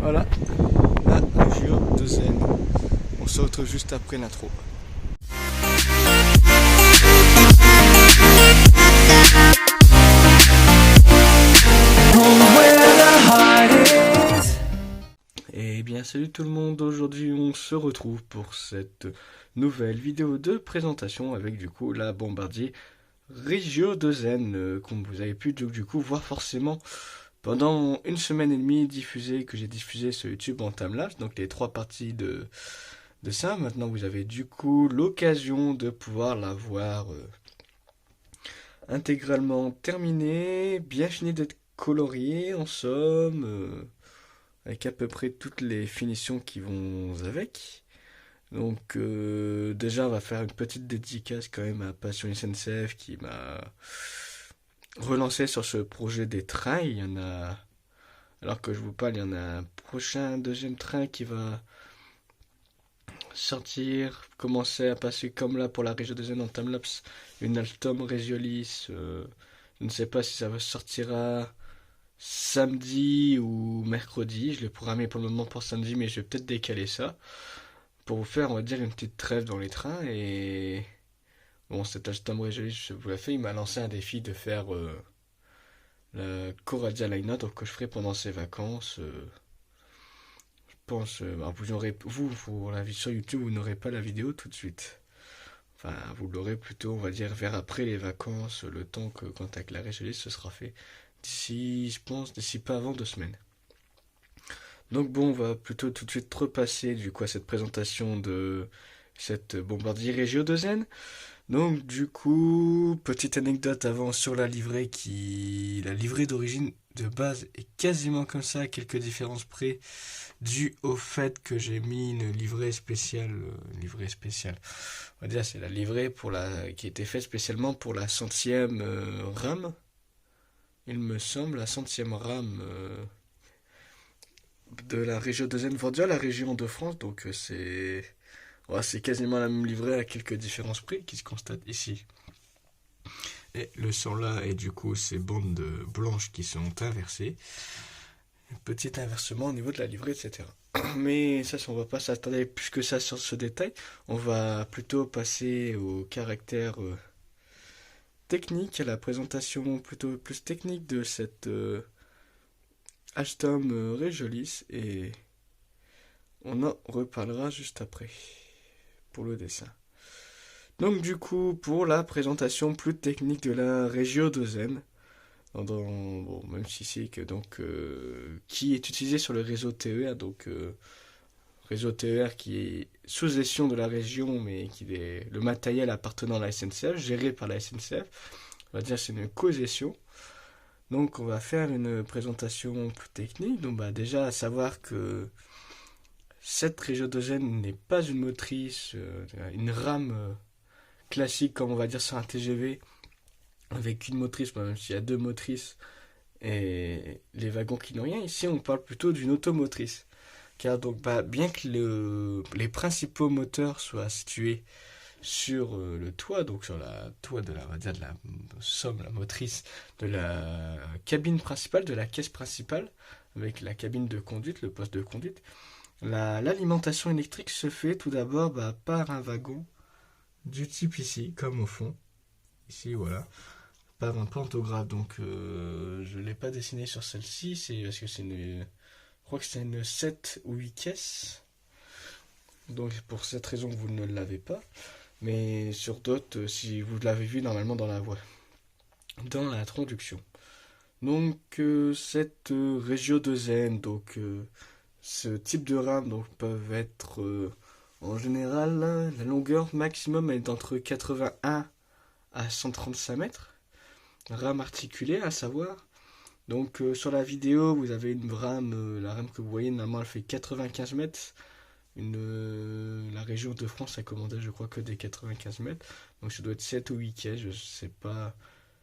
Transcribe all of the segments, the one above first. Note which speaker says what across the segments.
Speaker 1: Voilà, la région de Zen. On se retrouve juste après l'intro. Et bien salut tout le monde, aujourd'hui on se retrouve pour cette nouvelle vidéo de présentation avec du coup la Bombardier Regio 2N comme vous avez pu du coup voir forcément pendant 1 semaine et demie que j'ai diffusé sur YouTube en timelapse, donc les 3 parties de ça. Maintenant vous avez du coup l'occasion de pouvoir la voir intégralement terminée, bien finie d'être coloriée en somme, avec à peu près toutes les finitions qui vont avec. Donc déjà on va faire une petite dédicace quand même à Passion SNCF qui m'a relancé sur ce projet des trains. Il y en a, alors que je vous parle, il y en a un prochain deuxième train qui va sortir, commencer à passer comme là pour la région des Zen en timelapse, une Alstom Regiolis. Je ne sais pas si ça sortira samedi ou mercredi. Je l'ai programmé pour le moment pour samedi, mais je vais peut-être décaler ça pour vous faire, on va dire, une petite trêve dans les trains. Et bon, cet Alstom Regiolis, je vous l'ai fait, il m'a lancé un défi de faire la Coradia Line, donc que je ferai pendant ces vacances. Je pense, vous aurez, pour la vie sur YouTube, vous n'aurez pas la vidéo tout de suite. Enfin, vous l'aurez plutôt, on va dire, vers après les vacances, le temps que quand avec la Regiolis ce sera fait. D'ici, je pense, d'ici pas avant 2 semaines. Donc bon, on va plutôt tout de suite repasser du coup à cette présentation de cette Bombardier Regio 2N. Donc du coup, petite anecdote avant sur la livrée la livrée d'origine de base est quasiment comme ça, à quelques différences près, dû au fait que j'ai mis une livrée spéciale, on va dire c'est la livrée qui a été faite spécialement pour la 100e rame, il me semble, la 100e rame de la région de Zen vendue à la région de France, donc c'est quasiment la même livrée à quelques différences près qui se constatent ici. Et le son là, et du coup ces bandes blanches qui sont inversées. Un petit inversement au niveau de la livrée, etc. Mais ça, on va pas s'attarder plus que ça sur ce détail. On va plutôt passer au caractère technique, à la présentation plutôt plus technique de cette Alstom Regiolis, et on en reparlera juste après pour le dessin. Donc du coup, pour la présentation plus technique de la Regio 2N, bon, même si c'est que donc qui est utilisé sur le réseau TER, donc réseau TER qui est sous gestion de la région, mais qui est le matériel appartenant à la SNCF, géré par la SNCF. On va dire c'est une co-gestion. Donc on va faire une présentation plus technique. Donc déjà à savoir que cette Regio 2N n'est pas une motrice, une rame classique comme on va dire sur un TGV avec une motrice, même s'il y a 2 motrices et les wagons qui n'ont rien. Ici on parle plutôt d'une automotrice, car donc bien que les principaux moteurs soient situés sur le toit, donc sur la toit de la, on va dire de la somme, la motrice de la cabine principale, de la caisse principale, avec la cabine de conduite, le poste de conduite, l'alimentation électrique se fait tout d'abord par un wagon du type ici, comme au fond, ici voilà, par un pantographe. Donc je ne l'ai pas dessiné sur celle-ci, c'est parce que je crois que c'est une 7 ou 8 caisses, donc c'est pour cette raison que vous ne l'avez pas. Mais sur d'autres, si vous l'avez vu normalement dans la voie, dans l'introduction. Donc cette Regio 2N, donc ce type de rame donc peuvent être en général la longueur maximum est d'entre 81 à 135 mètres. Rame articulée à savoir. Donc sur la vidéo vous avez une rame, la rame que vous voyez normalement elle fait 95 mètres. La région de France a commandé, je crois, que des 95 mètres. Donc ça doit être 7 ou 8 quais, je sais pas,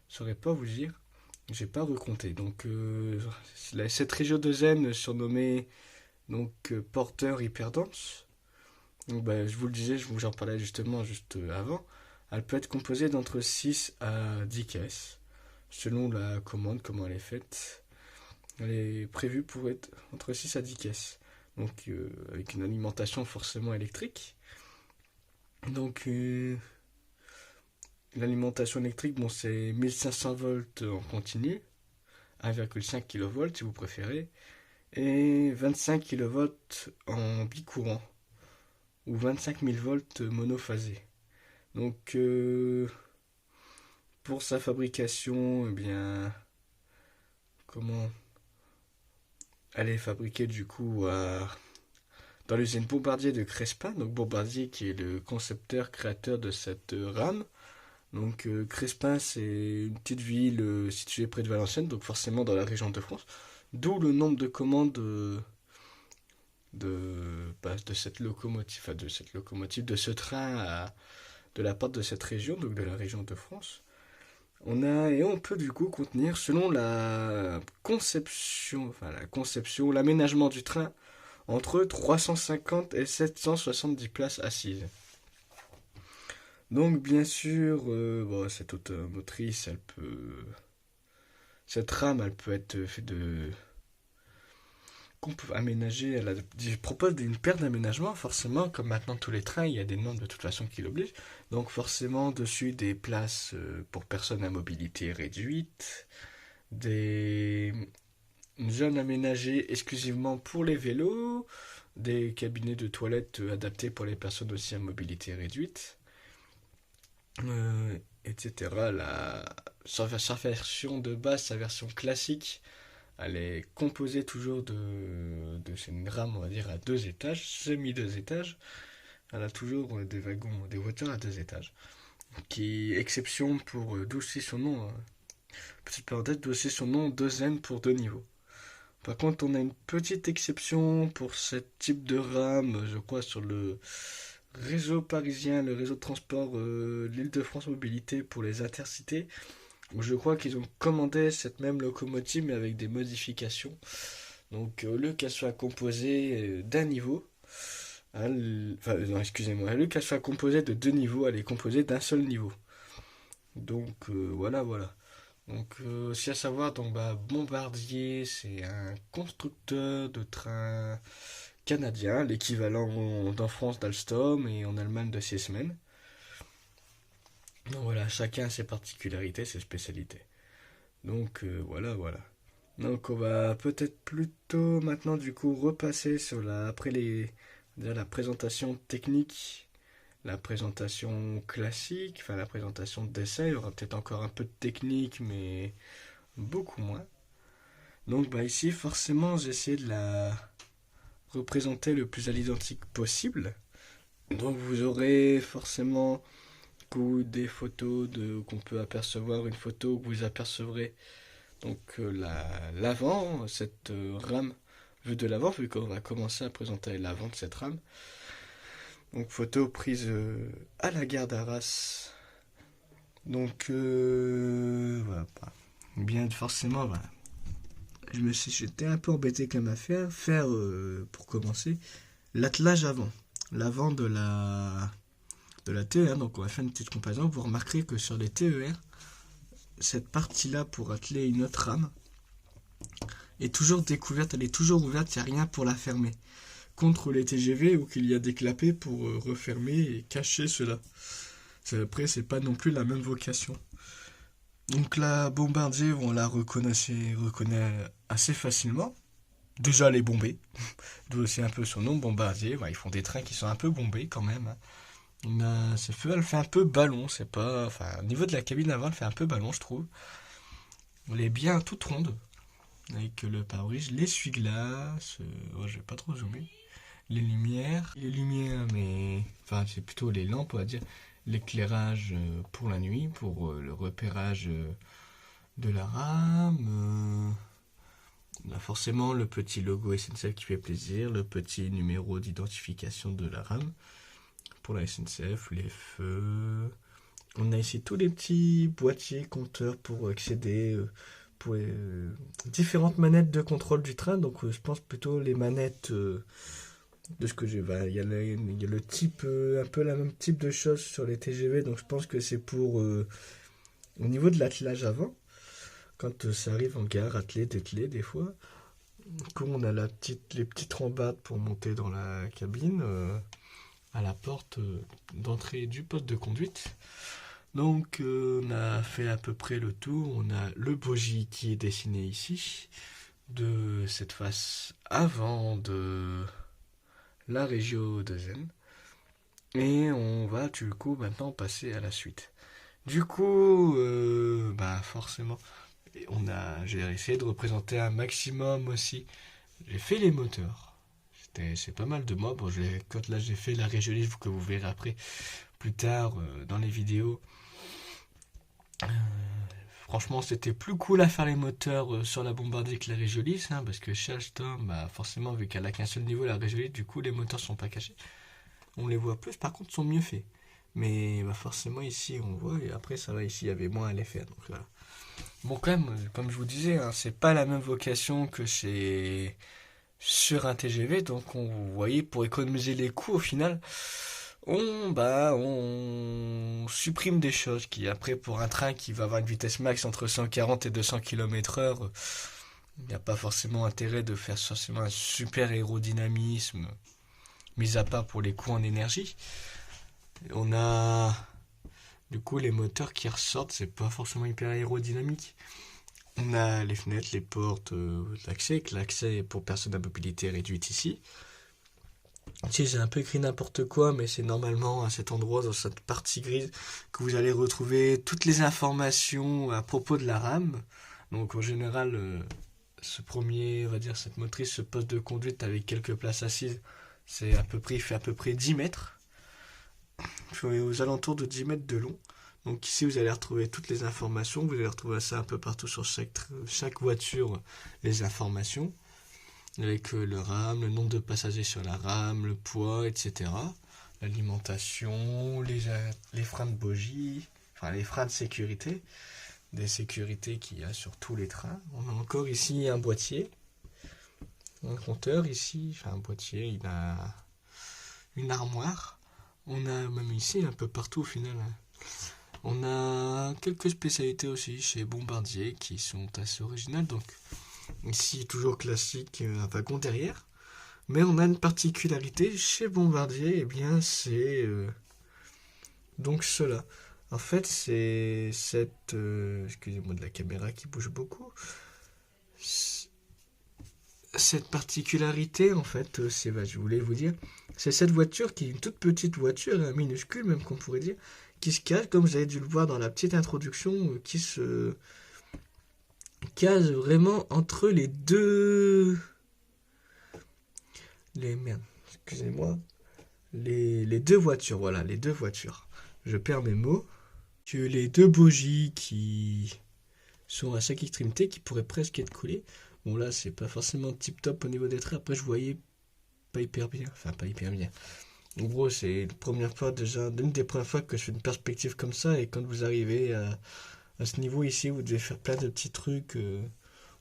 Speaker 1: je saurais pas vous dire. J'ai pas recompté. Donc cette région de Zen surnommée donc porteur hyperdense. Donc bah, je vous le disais, j'en parlais justement juste avant. Elle peut être composée d'entre 6 à 10 caisses, selon la commande, comment elle est faite. Elle est prévue pour être entre 6 à 10 caisses. Donc avec une alimentation forcément électrique. Donc l'alimentation électrique, bon, c'est 1500 volts en continu, 1,5 kV si vous préférez, et 25 kV en bicourant, ou 25 000 volts monophasé. Donc pour sa fabrication, eh bien, comment elle est fabriquée du coup dans l'usine Bombardier de Crespin, donc Bombardier qui est le concepteur, créateur de cette rame. Donc Crespin, c'est une petite ville située près de Valenciennes, donc forcément dans la région de France. D'où le nombre de commandes de cette locomotive, enfin de ce train de la part de cette région, donc de la région de France. Et on peut du coup contenir, selon l'aménagement du train, entre 350 et 770 places assises. Donc bien sûr, bon, cette automotrice, cette rame, elle peut être faite qu'on peut aménager. Je propose une paire d'aménagements, forcément, comme maintenant tous les trains, il y a des normes de toute façon qui l'obligent. Donc forcément, dessus des places pour personnes à mobilité réduite, des zones aménagées exclusivement pour les vélos, des cabinets de toilettes adaptés pour les personnes aussi à mobilité réduite. Etc. Sa version de base, sa version classique, elle est composée toujours c'est une rame, on va dire, à 2 étages, semi-deux étages. Elle a toujours des wagons, des voitures à 2 étages. Qui, exception pour, d'où aussi son nom, petite parenthèse, d'où aussi son nom, 2N pour 2 niveaux. Par contre, on a une petite exception pour ce type de rame, je crois, sur le réseau parisien, le réseau de transport l'Île-de-France Mobilité pour les intercités, où je crois qu'ils ont commandé cette même locomotive mais avec des modifications. Donc au lieu qu'elle soit composée d'un niveau, non, excusez-moi, au lieu qu'elle soit composée de 2 niveaux, elle est composée d'un seul niveau. Donc voilà. Donc aussi à savoir, donc Bombardier, c'est un constructeur de trains canadien, l'équivalent en France d'Alstom et en Allemagne de Siemens. Donc voilà, chacun a ses particularités, ses spécialités. Donc voilà. Donc on va peut-être plutôt maintenant du coup repasser après la présentation technique, la présentation classique, enfin la présentation d'essai, il y aura peut-être encore un peu de technique mais beaucoup moins. Donc ici forcément j'ai essayé de la représenter le plus à l'identique possible. Donc vous aurez forcément des photos qu'on peut apercevoir, une photo que vous apercevrez donc l'avant, cette rame vue de l'avant, vu qu'on va commencer à présenter l'avant de cette rame. Donc photo prise à la gare d'Arras. Donc voilà. Bien forcément, voilà. J'étais un peu embêté comme à faire pour commencer l'attelage avant. L'avant de la TER, donc on va faire une petite comparaison. Vous remarquerez que sur les TER, cette partie-là pour atteler une autre rame est toujours découverte, elle est toujours ouverte, il n'y a rien pour la fermer. Contre les TGV où il y a des clapets pour refermer et cacher cela. Après, c'est pas non plus la même vocation. Donc la Bombardier, on la reconnaît assez facilement. Déjà les bombés, d'où aussi un peu son nom, Bombardier. Ils font des trains qui sont un peu bombés quand même. Elle fait un peu ballon, c'est pas. Enfin, au niveau de la cabine avant, elle fait un peu ballon, je trouve. Elle est bien toute ronde. Avec le pare-brise, l'essuie-glace. Je vais pas trop zoomer. Les lumières, mais. Enfin, c'est plutôt les lampes, on va dire. L'éclairage pour la nuit, pour le repérage de la rame. On a forcément le petit logo SNCF qui fait plaisir, le petit numéro d'identification de la rame pour la SNCF, les feux. On a ici tous les petits boîtiers compteurs pour accéder pour les différentes manettes de contrôle du train. Donc je pense plutôt les manettes de ce que j'ai. Il y a le type, un peu la même type de choses sur les TGV. Donc je pense que c'est pour au niveau de l'attelage avant. Quand ça arrive en gare, attelé, dételé des fois. Du coup, on a les petites rambardes pour monter dans la cabine, à la porte d'entrée du poste de conduite. Donc, on a fait à peu près le tour. On a le bogie qui est dessiné ici, de cette face avant de la Regio 2N. Et on va du coup maintenant passer à la suite. Du coup, forcément, j'ai essayé de représenter un maximum aussi. J'ai fait les moteurs. C'est pas mal de mots. Bon, quand là j'ai fait la Régiolis, que vous verrez après, plus tard dans les vidéos. Franchement, c'était plus cool à faire les moteurs sur la Bombardier que la Régiolis, parce que chez Alstom, forcément, vu qu'elle a qu'un seul niveau, la Régiolis, du coup, les moteurs sont pas cachés. On les voit plus, par contre, sont mieux faits. Mais forcément, ici, on voit, et après, ça va, ici, il y avait moins à les faire. Donc, voilà. Bon, quand même, comme je vous disais, c'est pas la même vocation que sur un TGV. Donc, vous voyez, pour économiser les coûts, au final, on supprime des choses qui, après, pour un train qui va avoir une vitesse max entre 140 et 200 km/h, il n'y a pas forcément intérêt de faire forcément un super aérodynamisme, mis à part pour les coûts en énergie. On a du coup les moteurs qui ressortent, c'est pas forcément hyper aérodynamique. On a les fenêtres, les portes, l'accès est pour personnes à mobilité réduite ici. Ici j'ai un peu écrit n'importe quoi, mais c'est normalement à cet endroit, dans cette partie grise, que vous allez retrouver toutes les informations à propos de la rame. Donc en général, on va dire cette motrice, ce poste de conduite avec quelques places assises, il fait à peu près 10 mètres. Aux alentours de 10 mètres de long. Donc ici vous allez retrouver toutes les informations, vous allez retrouver ça un peu partout sur chaque voiture, les informations, avec le rame, le nombre de passagers sur la rame, le poids, etc. L'alimentation, les freins de bogie, les freins de sécurité, des sécurités qu'il y a sur tous les trains. On a encore ici un boîtier, un compteur ici, un boîtier, il a une armoire. On a même ici un peu partout au final. On a quelques spécialités aussi chez Bombardier qui sont assez originales. Donc ici toujours classique, un wagon derrière. Mais on a une particularité chez Bombardier, bien c'est donc cela. En fait c'est cette... excusez-moi de la caméra qui bouge beaucoup. Cette particularité en fait, je voulais vous dire, c'est cette voiture qui est une toute petite voiture, minuscule même qu'on pourrait dire, qui se cale, comme vous avez dû le voir dans la petite introduction, qui se case vraiment entre les deux... excusez-moi. Les deux voitures, voilà, les deux voitures. Je perds mes mots. Que les deux bogies qui sont à chaque extrémité, qui pourraient presque être collées. Bon là, c'est pas forcément tip top au niveau des traits. Après, je voyais pas hyper bien. En gros, c'est l'une des premières fois que je fais une perspective comme ça. Et quand vous arrivez à ce niveau ici, vous devez faire plein de petits trucs.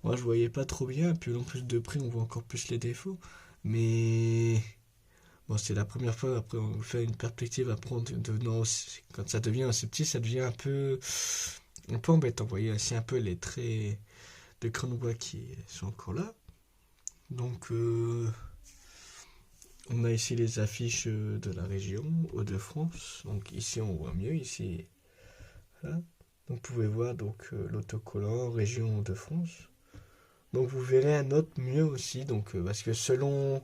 Speaker 1: Moi, je voyais pas trop bien. Puis en plus de près, on voit encore plus les défauts. Mais bon, c'est la première fois. Après, on fait une perspective. Après, quand ça devient assez petit, ça devient un peu embêtant. Vous voyez aussi un peu les traits de Cronenbois qui sont encore là. Donc, on a ici les affiches de la région Hauts-de-France. Donc ici on voit mieux, ici. Voilà. Donc vous pouvez voir l'autocollant région Hauts-de-France. Donc vous verrez un autre mieux aussi. Donc parce que sur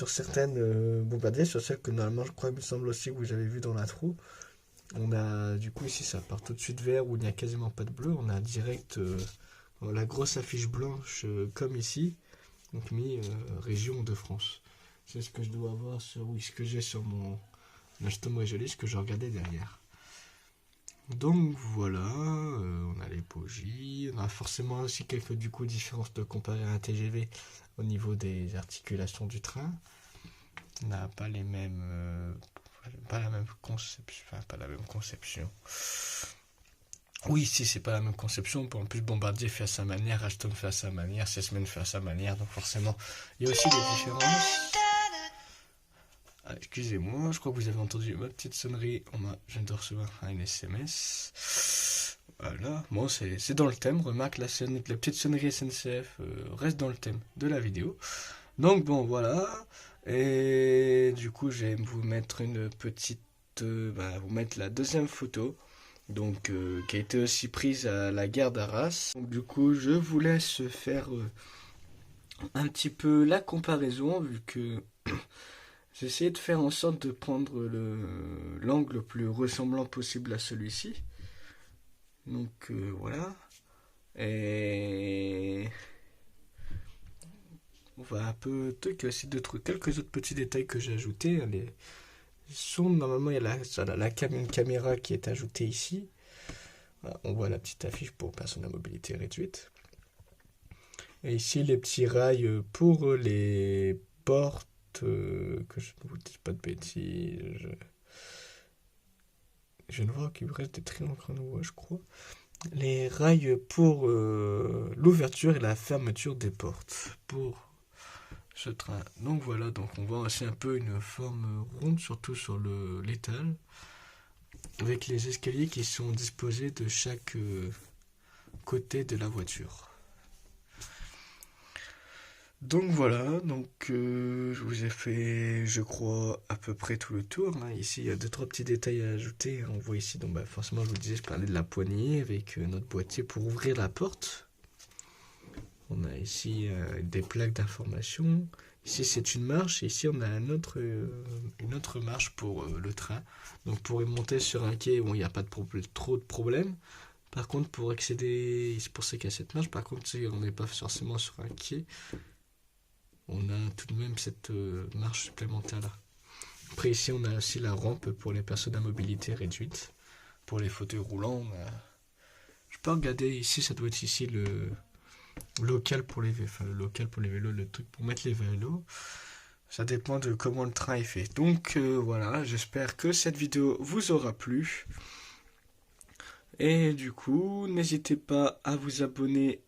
Speaker 1: certaines bombardiers, sur celles que normalement je crois il me semble aussi que vous avez vu dans l'intro, on a du coup ici ça part tout de suite vert où il n'y a quasiment pas de bleu. On a direct la grosse affiche blanche comme ici. Donc mis région de France. C'est ce que je dois avoir ce que j'ai sur mon Alstom Régiolis que je regardais derrière. Donc voilà, on a les bougies, on a forcément aussi quelques du coup différences de comparer à un TGV au niveau des articulations du train. On n'a pas les mêmes, pas la même conception, enfin pas la même conception. Oui, si c'est pas la même conception, en plus Bombardier fait à sa manière, Alstom fait à sa manière, Cessna fait à sa manière, donc forcément il y a aussi des différences. Ah, excusez-moi, je crois que vous avez entendu ma petite sonnerie. Je viens de recevoir un SMS. Voilà, bon, c'est dans le thème. Remarque, la petite sonnerie SNCF reste dans le thème de la vidéo. Donc, bon, voilà. Et du coup, je vais vous mettre une petite. Vous mettre la deuxième photo. Donc, qui a été aussi prise à la gare d'Arras. Donc, du coup, je vous laisse faire un petit peu la comparaison, vu que. J'ai essayé de faire en sorte de prendre l'angle le plus ressemblant possible à celui-ci. Donc voilà. Et on va un peu essayer de trouver quelques autres petits détails que j'ai ajoutés. Les sons, normalement, il y a une caméra qui est ajoutée ici. Voilà, on voit la petite affiche pour personnes à mobilité réduite. Et ici, les petits rails pour les portes. Que je ne vous dise pas de bêtises. Je ne vois qu'il me reste des triangles en haut, je crois. Les rails pour l'ouverture et la fermeture des portes pour ce train. Donc voilà, donc on voit aussi un peu une forme ronde, surtout sur l'étal, avec les escaliers qui sont disposés de chaque côté de la voiture. Donc voilà, donc je vous ai fait, je crois, à peu près tout le tour. Hein. Ici, il y a deux trois petits détails à ajouter. On voit ici, donc forcément, je vous disais, je parlais de la poignée avec notre boîtier pour ouvrir la porte. On a ici des plaques d'information. Ici, c'est une marche. Et ici, on a une autre marche pour le train. Donc, pour monter sur un quai, bon, il n'y a pas trop de problèmes. Par contre, pour accéder, c'est pour ça qu'il y a cette marche. Par contre, si on n'est pas forcément sur un quai, on a tout de même cette marche supplémentaire là. Après ici on a aussi la rampe pour les personnes à mobilité réduite. Pour les fauteuils roulants, je peux regarder ici, ça doit être ici le local pour les vélos, le local pour les vélos, le truc pour mettre les vélos. Ça dépend de comment le train est fait. Donc voilà, j'espère que cette vidéo vous aura plu. Et du coup, n'hésitez pas à vous abonner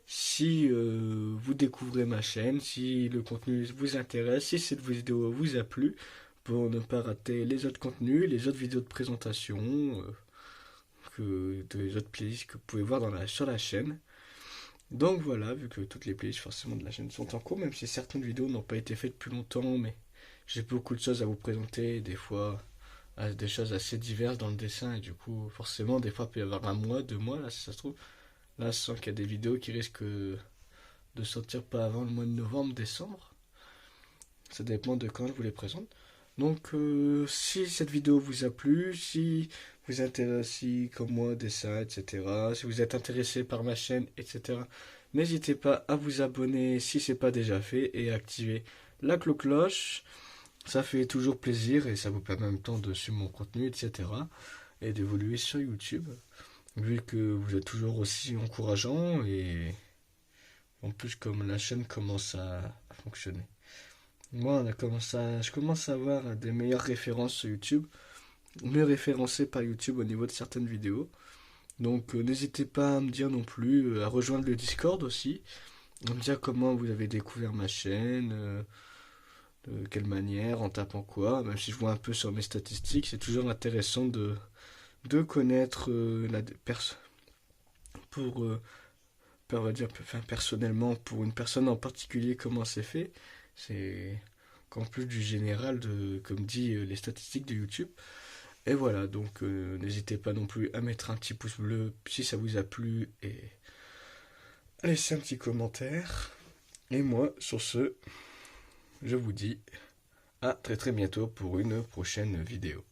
Speaker 1: si vous découvrez ma chaîne, si le contenu vous intéresse, si cette vidéo vous a plu, pour ne pas rater les autres contenus, les autres vidéos de présentation, les autres playlists que vous pouvez voir sur la chaîne. Donc voilà, vu que toutes les playlists forcément de la chaîne sont en cours, même si certaines vidéos n'ont pas été faites depuis longtemps, mais j'ai beaucoup de choses à vous présenter, des fois des choses assez diverses dans le dessin, et du coup forcément des fois il peut y avoir un mois, 2 mois, là si ça se trouve. Là, je sens qu'il y a des vidéos qui risquent de sortir pas avant le mois de novembre, décembre. Ça dépend de quand je vous les présente. Donc, si cette vidéo vous a plu, si vous êtes intéressé comme moi, dessin, etc., si vous êtes intéressé par ma chaîne, etc., n'hésitez pas à vous abonner si ce n'est pas déjà fait et à activer la cloche. Ça fait toujours plaisir et ça vous permet en même temps de suivre mon contenu, etc., et d'évoluer sur YouTube. Vu que vous êtes toujours aussi encourageant et en plus comme la chaîne commence à fonctionner. Moi, je commence à avoir des meilleures références sur YouTube, mieux référencé par YouTube au niveau de certaines vidéos. Donc n'hésitez pas à me dire non plus, à rejoindre le Discord aussi, à me dire comment vous avez découvert ma chaîne, de quelle manière, en tapant quoi, même si je vois un peu sur mes statistiques, c'est toujours intéressant de connaître la personne pour on va dire enfin, personnellement pour une personne en particulier comment c'est fait, c'est qu'en plus du général de comme dit les statistiques de YouTube. Et voilà, donc n'hésitez pas non plus à mettre un petit pouce bleu si ça vous a plu et à laisser un petit commentaire. Et moi sur ce, je vous dis à très très bientôt pour une prochaine vidéo.